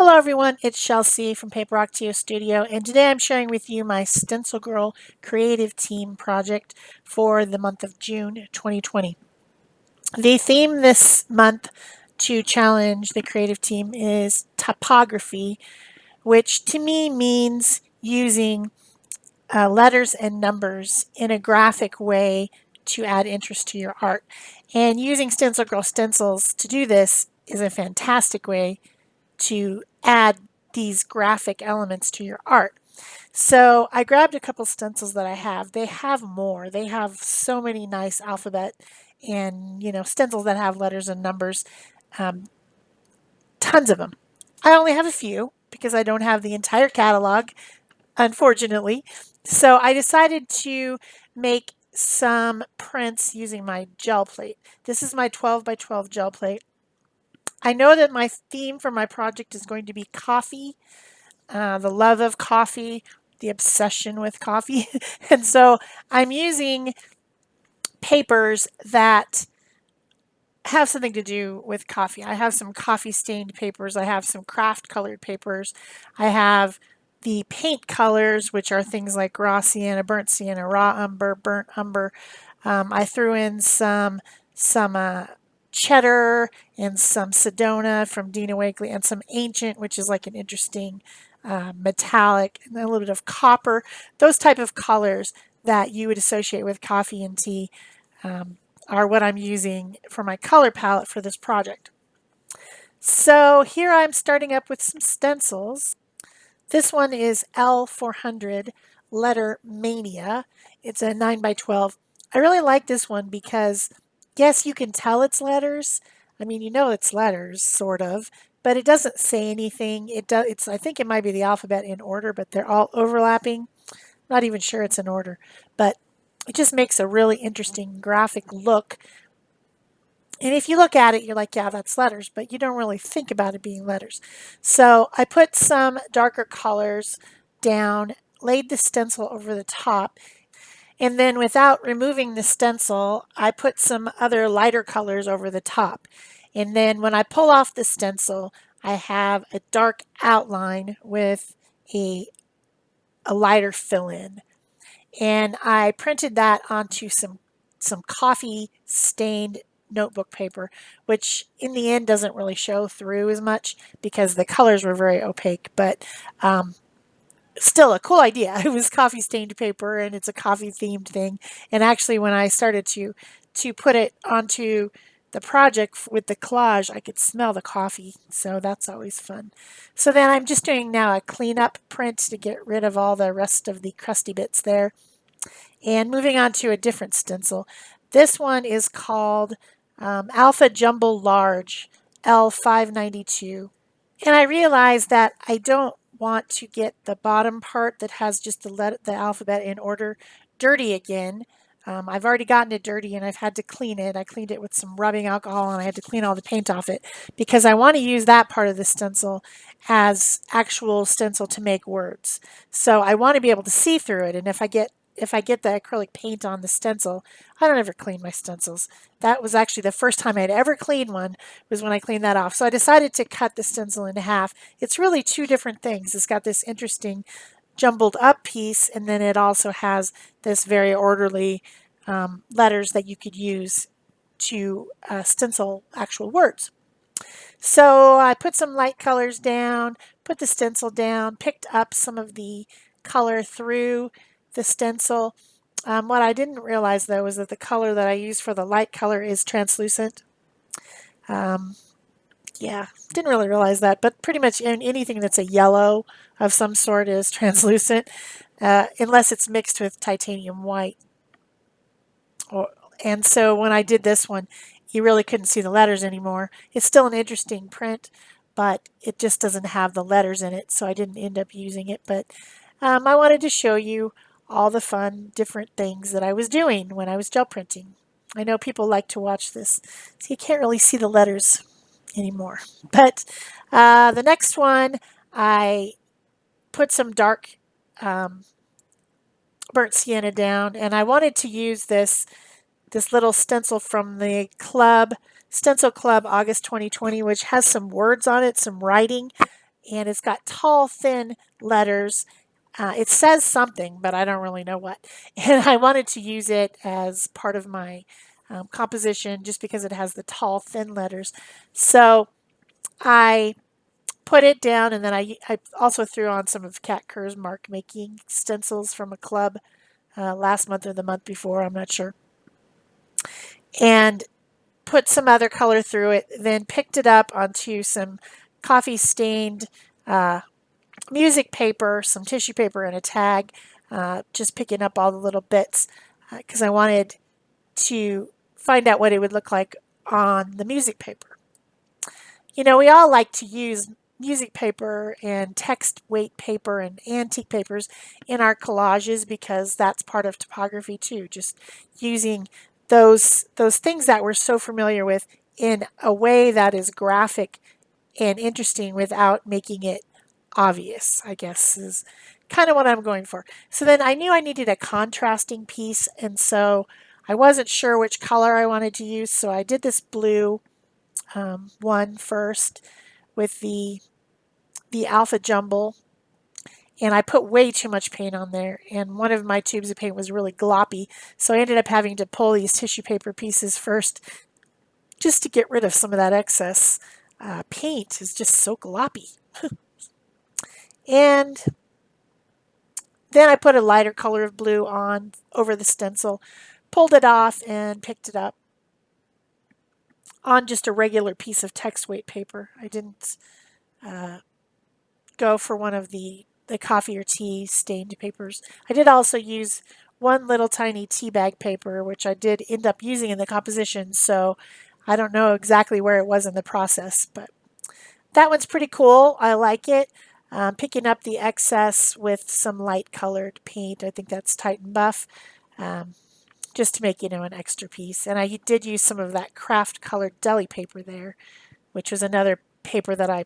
Hello everyone, it's Shel C from PaperOcotilloStudio, and today I'm sharing with you my StencilGirl Creative Team project for the month of June 2020. The theme this month to challenge the creative team is typography, which to me means using letters and numbers in a graphic way to add interest to your art. And using StencilGirl stencils to do this is a fantastic way to add these graphic elements to your art. So I grabbed a couple stencils that I have. They have more. They have so many nice alphabet and stencils that have letters and numbers. Tons of them. I only have a few because I don't have the entire catalog, unfortunately. So I decided to make some prints using my gel plate. This is my 12 by 12 gel plate. I know that my theme for my project is going to be coffee, the love of coffee, the obsession with coffee. And so I'm using papers that have something to do with coffee. I have some coffee stained papers. I have some kraft colored papers. I have the paint colors, which are things like raw sienna, raw umber, burnt umber. I threw in some cheddar and some Sedona from Dina Wakley and some ancient, which is like an interesting metallic, and a little bit of copper. Those type of colors that you would associate with coffee and tea are what I'm using for my color palette for this project. So here I'm starting up with some stencils. This one is L400 letter Mania. It's a 9 by 12. I really like this one because yes, you can tell it's letters. I mean, you know it's letters, sort of, but it doesn't say anything. I think it might be the alphabet in order, but they're all overlapping. Not even sure it's in order, but it just makes a really interesting graphic look. And if you look at it, you're like, yeah, that's letters, but you don't really think about it being letters. So I put some darker colors down, laid the stencil over the top, and then without removing the stencil, I put some other lighter colors over the top. And then when I pull off the stencil, I have a dark outline with a lighter fill-in. And I printed that onto some coffee stained notebook paper, which in the end doesn't really show through as much because the colors were very opaque, but still a cool idea. It was coffee stained paper and it's a coffee themed thing. And actually when I started to put it onto the project with the collage, I could smell the coffee, so that's always fun. So then I'm just doing now a cleanup print to get rid of all the rest of the crusty bits there. And moving on to a different stencil. This one is called Alpha Jumble Large L592. And I realized that I don't want to get the bottom part that has just the alphabet in order dirty again. I've already gotten it dirty and I've had to clean it. I cleaned it with some rubbing alcohol and I had to clean all the paint off it because I want to use that part of the stencil as actual stencil to make words. So I want to be able to see through it, and if I get the acrylic paint on the stencil, I don't ever clean my stencils. That was actually the first time I'd ever cleaned one, was when I cleaned that off. So I decided to cut the stencil in half. It's really two different things. It's got this interesting jumbled up piece, and then it also has this very orderly letters that you could use to stencil actual words. So I put some light colors down, put the stencil down, picked up some of the color through the stencil. What I didn't realize though is that the color that I use for the light color is translucent. Yeah, didn't really realize that, but pretty much anything that's a yellow of some sort is translucent, unless it's mixed with titanium white. And so when I did this one, you really couldn't see the letters anymore. It's still an interesting print, but it just doesn't have the letters in it, so I didn't end up using it. But I wanted to show you all the fun different things that I was doing when I was gel printing. I know people like to watch this, so you can't really see the letters anymore. But the next one, I put some dark burnt sienna down, and I wanted to use this little stencil from the club, StencilClub August 2020, which has some words on it, some writing, and it's got tall, thin letters. It says something, but I don't really know what. And I wanted to use it as part of my composition just because it has the tall, thin letters. So I put it down, and then I also threw on some of Kat Kerr's mark making stencils from a club last month or the month before, I'm not sure, and put some other color through it, then picked it up onto some coffee stained music paper, some tissue paper, and a tag, just picking up all the little bits because I wanted to find out what it would look like on the music paper. You know, we all like to use music paper and text weight paper and antique papers in our collages because that's part of typography too, just using those things that we're so familiar with in a way that is graphic and interesting without making it obvious, I guess is kind of what I'm going for. So then I knew I needed a contrasting piece, and so I wasn't sure which color I wanted to use, so I did this blue one first with the Alpha Jumble, and I put way too much paint on there, and one of my tubes of paint was really gloppy, so I ended up having to pull these tissue paper pieces first just to get rid of some of that excess. Paint is just so gloppy. And then I put a lighter color of blue on over the stencil, pulled it off, and picked it up on just a regular piece of text weight paper. I didn't go for one of the coffee or tea stained papers. I did also use one little tiny tea bag paper, which I did end up using in the composition, so I don't know exactly where it was in the process, but that one's pretty cool. I like it. Picking up the excess with some light colored paint. I think that's Titan Buff, just to make, an extra piece. And I did use some of that kraft colored deli paper there, which was another paper that I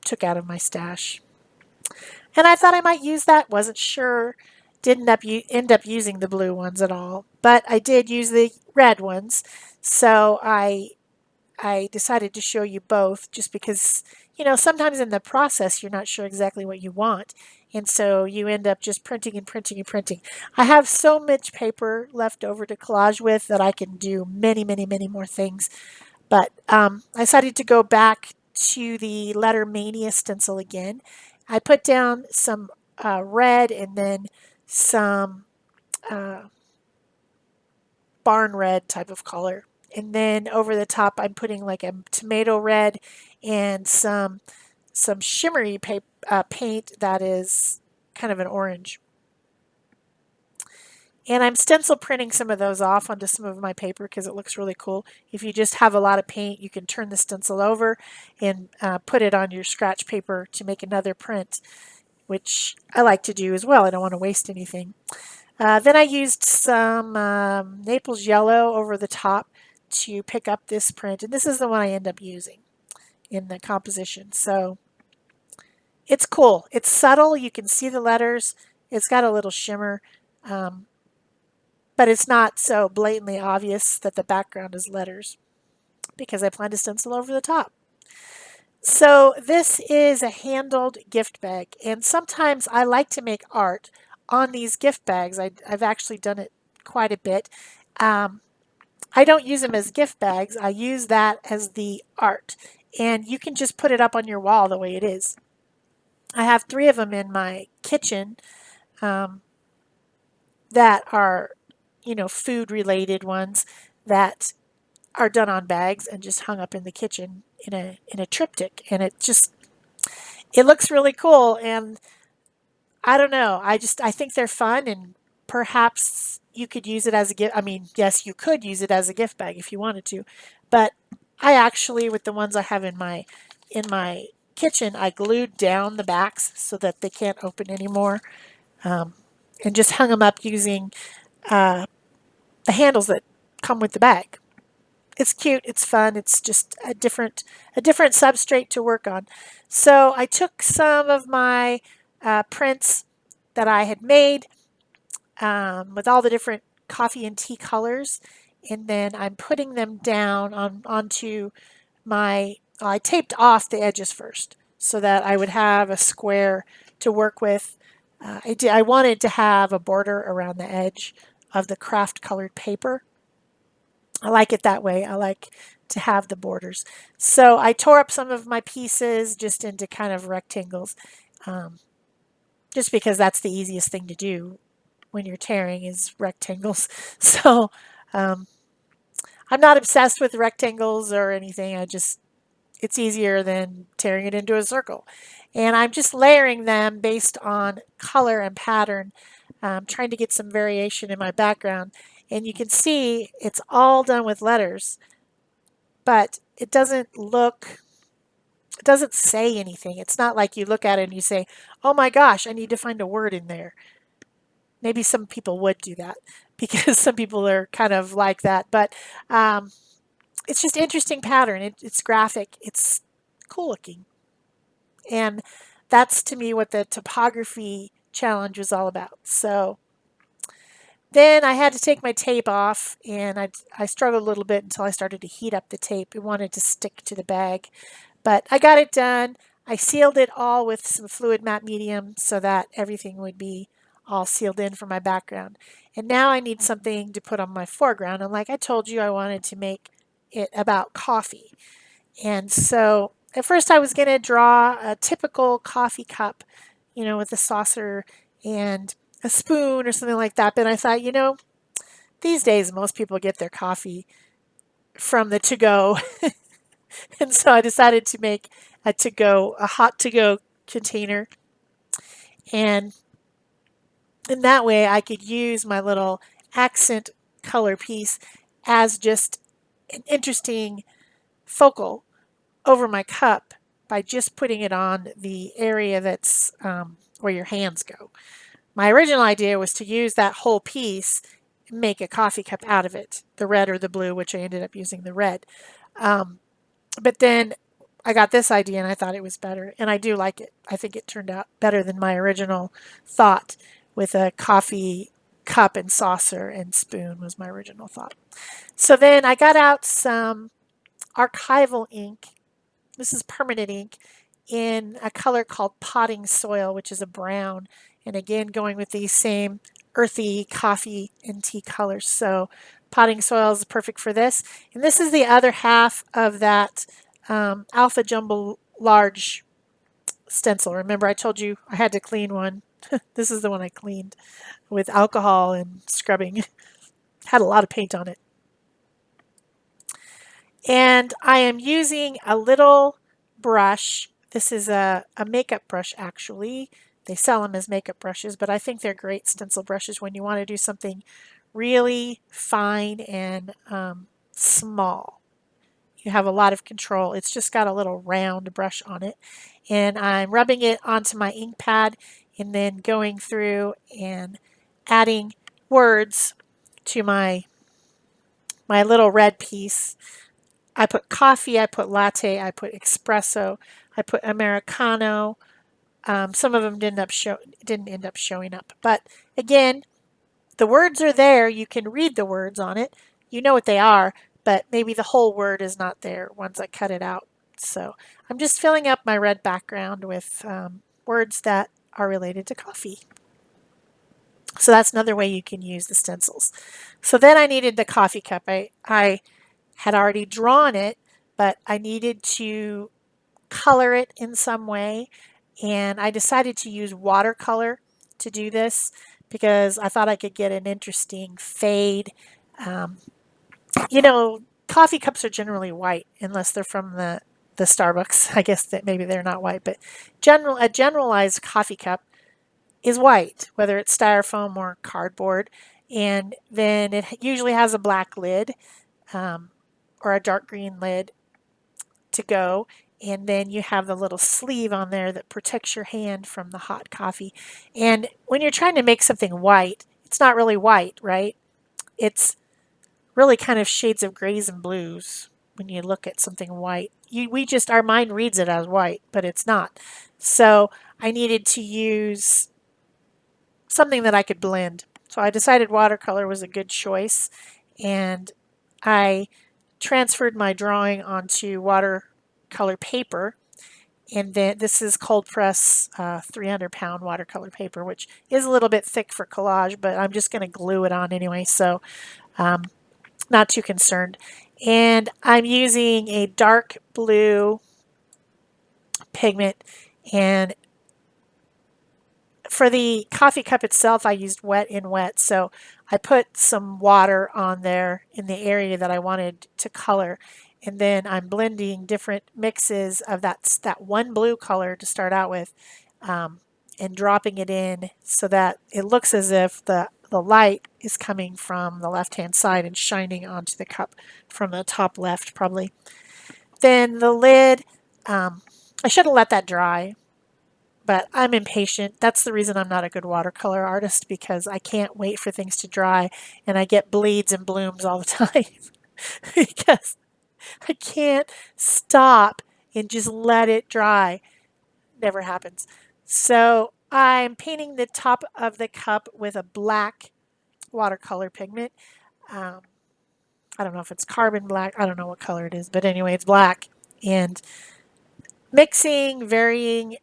took out of my stash. And I thought I might use that, wasn't sure. Didn't end up using the blue ones at all, but I did use the red ones. So I decided to show you both just because, sometimes in the process you're not sure exactly what you want. And so you end up just printing and printing and printing. I have so much paper left over to collage with that I can do many, many, many more things. But I decided to go back to the letter Mania stencil again. I put down some red and then some barn red type of color. And then over the top, I'm putting like a tomato red and some shimmery paint that is kind of an orange. And I'm stencil printing some of those off onto some of my paper because it looks really cool. If you just have a lot of paint, you can turn the stencil over and put it on your scratch paper to make another print, which I like to do as well. I don't want to waste anything. Then I used some Naples yellow over the top to pick up this print, and this is the one I end up using in the composition. So it's cool. It's subtle. You can see the letters. It's got a little shimmer, but it's not so blatantly obvious that the background is letters because I plan to stencil over the top. So this is a handled gift bag, and sometimes I like to make art on these gift bags. I've actually done it quite a bit. I don't use them as gift bags. I use that as the art, and you can just put it up on your wall the way it is. I have 3 of them in my kitchen that are, food related ones that are done on bags and just hung up in the kitchen in a triptych, and it looks really cool. And I don't know, I think they're fun, and perhaps you could use it as a gift. I mean, yes, you could use it as a gift bag if you wanted to, but I actually, with the ones I have in my kitchen, I glued down the backs so that they can't open anymore, and just hung them up using the handles that come with the bag. It's cute, it's fun, it's just a different substrate to work on. So I took some of my prints that I had made with all the different coffee and tea colors, and then I'm putting them down onto my, I taped off the edges first. so that I would have a square to work with. I wanted to have a border around the edge of the kraft colored paper. I like it that way. I like to have the borders. So I tore up some of my pieces just into kind of rectangles, um, just because that's the easiest thing to do when you're tearing is rectangles. So um, I'm not obsessed with rectangles or anything. It's easier than tearing it into a circle. And I'm just layering them based on color and pattern, trying to get some variation in my background. And you can see it's all done with letters, but it doesn't say anything. It's not like you look at it and you say, oh my gosh, I need to find a word in there. Maybe some people would do that because some people are kind of like that. But it's just interesting pattern. It's graphic. It's cool looking. And that's to me what the topography challenge was all about. So then I had to take my tape off, and I struggled a little bit until I started to heat up the tape. It wanted to stick to the bag, but I got it done. I sealed it all with some fluid matte medium so that everything would be all sealed in for my background. And now I need something to put on my foreground. And like I told you, I wanted to make it about coffee. And so at first I was going to draw a typical coffee cup, with a saucer and a spoon or something like that. But I thought, these days most people get their coffee from the to go. And so I decided to make a hot to go container. And in that way I could use my little accent color piece as just an interesting focal over my cup by just putting it on the area that's where your hands go. My original idea was to use that whole piece and make a coffee cup out of it, the red or the blue, which I ended up using the red. But then I got this idea and I thought it was better, and I do like it. I think it turned out better than my original thought with a coffee cup and saucer and spoon was my original thought. So then I got out some archival ink. This is permanent ink in a color called potting soil, which is a brown. And again, going with these same earthy coffee and tea colors. So potting soil is perfect for this. And this is the other half of that Alpha Jumble large stencil. Remember I told you I had to clean one. This is the one I cleaned with alcohol and scrubbing. Had a lot of paint on it. And I am using a little brush. This is a makeup brush, actually. They sell them as makeup brushes, but I think they're great stencil brushes when you want to do something really fine and small. You have a lot of control. It's just got a little round brush on it. And I'm rubbing it onto my ink pad and then going through and adding words to my little red piece. I put coffee, I put latte, I put espresso, I put Americano. Some of them didn't end up showing up. But again, the words are there. You can read the words on it. You know what they are, but maybe the whole word is not there once I cut it out. So I'm just filling up my red background with words that are related to coffee. So that's another way you can use the stencils. So then I needed the coffee cup. I had already drawn it, but I needed to color it in some way. And I decided to use watercolor to do this because I thought I could get an interesting fade. Um, Coffee cups are generally white unless they're from the Starbucks. I guess that maybe they're not white, but a generalized coffee cup is white, whether it's styrofoam or cardboard. And then it usually has a black lid or a dark green lid to go. And then you have the little sleeve on there that protects your hand from the hot coffee. And when you're trying to make something white, it's not really white, right? It's really kind of shades of grays and blues when you look at something white. Our mind reads it as white, but it's not. So I needed to use something that I could blend. So I decided watercolor was a good choice, and I transferred my drawing onto watercolor paper, And then this is cold press 300-pound watercolor paper, which is a little bit thick for collage, but I'm just going to glue it on anyway, so not too concerned. And I'm using a dark blue pigment, and for the coffee cup itself, I used wet in wet. So I put some water on there in the area that I wanted to color. And then I'm blending different mixes of that one blue color to start out with, and dropping it in so that it looks as if the light is coming from the left-hand side and shining onto the cup from the top left, probably. Then the lid, I should have let that dry, but I'm impatient. That's the reason I'm not a good watercolor artist, because I can't wait for things to dry and I get bleeds and blooms all the time because I can't stop and just let it dry. Never happens. So I'm painting the top of the cup with a black watercolor pigment. Um, I don't know if it's carbon black. I don't know what color it is, but anyway, it's black. And mixing varying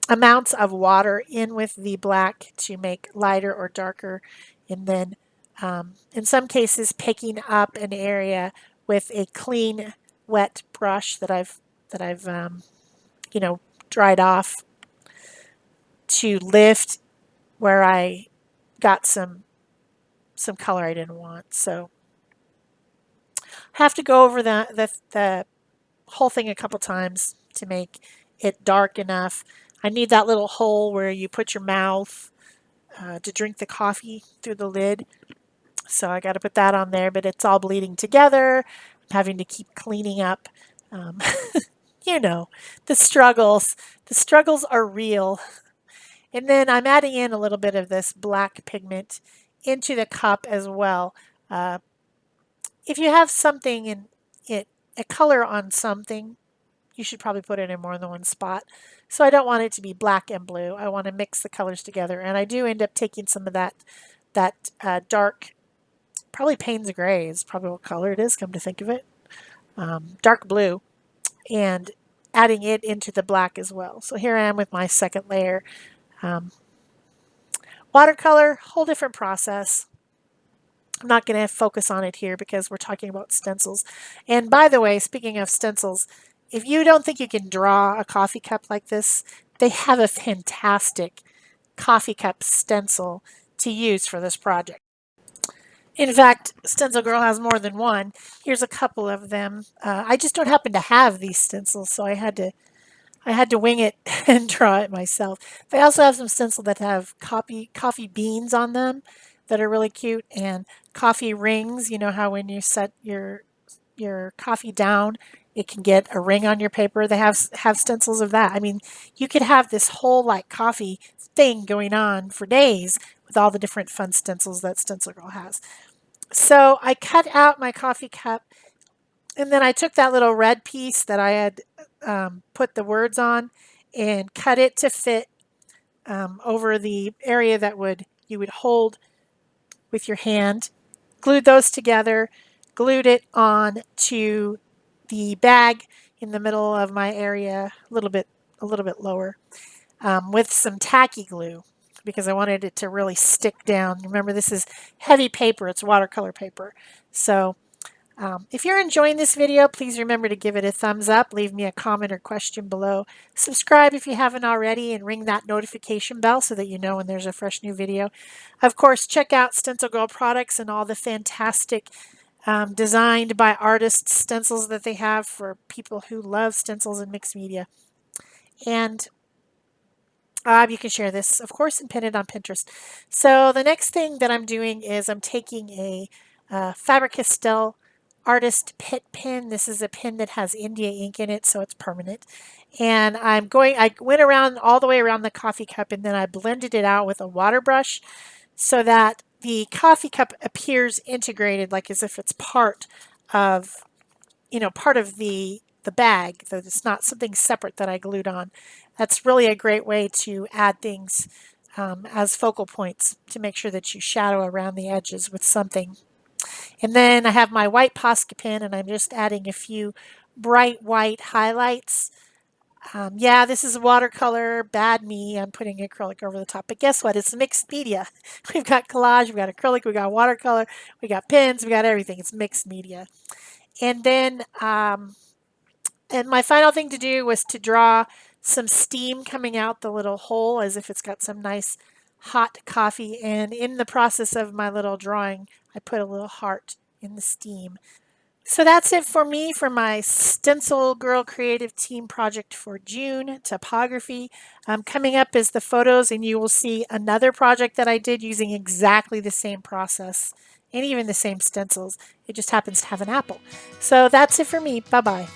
amounts of water in with the black to make lighter or darker, and then in some cases picking up an area with a clean wet brush that I've you know, dried off to lift where I got some color I didn't want. So I have to go over the whole thing a couple times to make it dark enough. I need that little hole where you put your mouth to drink the coffee through the lid. So I got to put that on there, but it's all bleeding together. I'm having to keep cleaning up. Um, you know, the struggles. The struggles are real. And then I'm adding in a little bit of this black pigment into the cup as well. Uh, if you have something in it, a color on something, you should probably put it in more than one spot. So I don't want it to be black and blue. I want to mix the colors together. And I do end up taking some of that dark, probably Payne's Gray is probably what color it is, come to think of it, dark blue, and adding it into the black as well. So here I am with my second layer. Um, Watercolor, whole different process. I'm not going to focus on it here because we're talking about stencils. And by the way, speaking of stencils, if you don't think you can draw a coffee cup like this, they have a fantastic coffee cup stencil to use for this project. In fact, Stencil Girl has more than one. Here's a couple of them. I just don't happen to have these stencils, so I had to wing it and draw it myself. They also have some stencils that have coffee beans on them that are really cute, and coffee rings. You know how when you set your coffee down, it can get a ring on your paper. They have stencils of that. I mean, you could have this whole like coffee thing going on for days with all the different fun stencils that Stencil Girl has. So I cut out my coffee cup, and then I took that little red piece that I had put the words on and cut it to fit over the area that you would hold with your hand. Glued those together, glued it on to the bag in the middle of my area, a little bit lower, with some tacky glue because I wanted it to really stick down. Remember, this is heavy paper; it's watercolor paper. So if you're enjoying this video, please remember to give it a thumbs up, leave me a comment or question below. Subscribe if you haven't already, and ring that notification bell so that you know when there's a fresh new video. Of course, check out Stencil Girl products and all the fantastic designed by artists stencils that they have for people who love stencils and mixed media. And you can share this, of course, and pin it on Pinterest. So the next thing that I'm doing is I'm taking a Faber-Castell Artist Pit Pin. This is a pin that has India ink in it, so it's permanent. And I went around all the way around the coffee cup, and then I blended it out with a water brush so that the coffee cup appears integrated, like as if it's part of, part of the bag, that it's not something separate that I glued on. That's really a great way to add things as focal points to make sure that you shadow around the edges with something. And then I have my white Posca pen, and I'm just adding a few bright white highlights Yeah, this is watercolor, bad me. I'm putting acrylic over the top. But guess what? It's mixed media. We've got collage, we've got acrylic, we've got watercolor, we got pens, we got everything. It's mixed media. And then, and my final thing to do was to draw some steam coming out the little hole as if it's got some nice hot coffee. And in the process of my little drawing, I put a little heart in the steam. So that's it for me for my Stencil Girl Creative Team project for June, typography. Coming up is the photos, and you will see another project that I did using exactly the same process and even the same stencils. It just happens to have an apple. So that's it for me. Bye-bye.